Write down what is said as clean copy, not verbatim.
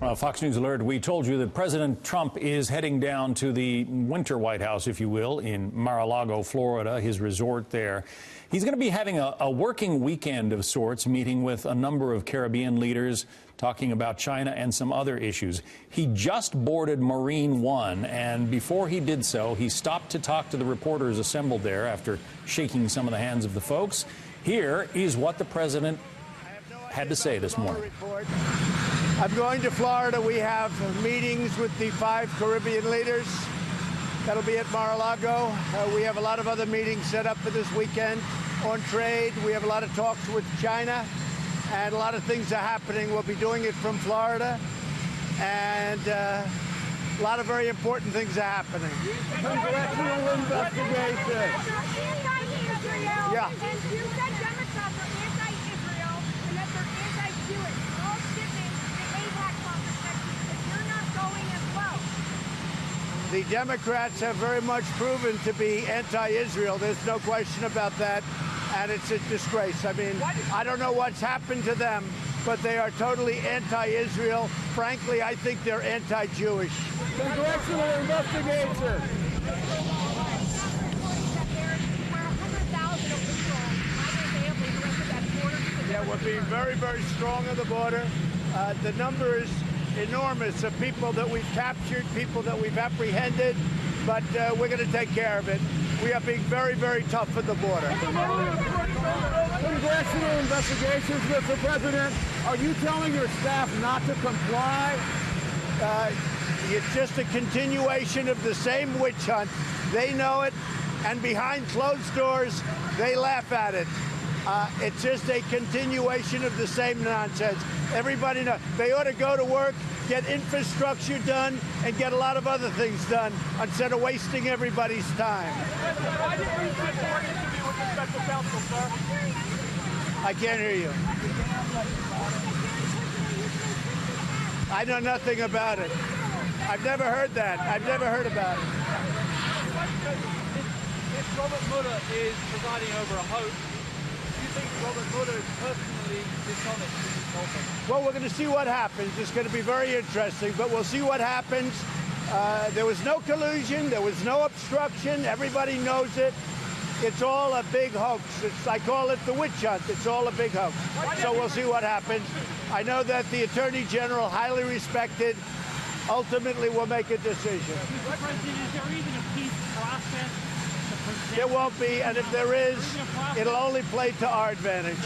Fox News Alert, we told you that President Trump is heading down to the winter White House, if you will, in Mar-a-Lago, Florida, his resort there. He's going to be having a working weekend of sorts, meeting with a number of Caribbean leaders, talking about China and some other issues. He just boarded Marine One, and before he did so, he stopped to talk to the reporters assembled there after shaking some of the hands of the folks. Here is what the president had to say this morning. I'm going to Florida. We have meetings with the 5 Caribbean leaders. That'll be at Mar-a-Lago. We have a lot of other meetings set up for this weekend on trade. We have a lot of talks with China, and a lot of things are happening. We'll be doing it from Florida, and a lot of very important things are happening. Congressional investigation. Yeah. And you said Democrats are anti-Israel and that they're anti-Jewish. You're all shipping the AIPAC conference if you're not going as well. The Democrats have very much proven to be anti-Israel. There's no question about that. And it's a disgrace. I mean, I don't know what's happened to them, but they are totally anti-Israel. Frankly, I think they're anti-Jewish. Congressional investigation. Yeah, we're being very, very strong on the border. The number is enormous of people that we've captured, people that we've apprehended, but we're going to take care of it. We are being very, very tough at the border. Congressional investigations, Mr. President. Are you telling your staff not to comply? It's just a continuation of the same witch hunt. They know it, and behind closed doors, they laugh at it. It's just a continuation of the same nonsense. Everybody knows. They ought to go to work, get infrastructure done, and get a lot of other things done instead of wasting everybody's time. Why didn't you take the work interview with the special counsel, sir? I can't hear you. I know nothing about it. I've never heard that. I've never heard about it. If Robert Mueller is presiding over a hoax, do you think Robert Mueller is personally dishonest in this whole thing? Well, we're going to see what happens. It's going to be very interesting, but we'll see what happens. There was no collusion. There was no obstruction. Everybody knows it. It's all a big hoax. I call it the witch hunt. It's all a big hoax. So we'll see what happens. I know that the Attorney General, highly respected, ultimately will make a decision. Mr. President, is there even a peace process? There won't be, and if there is, it'll only play to our advantage.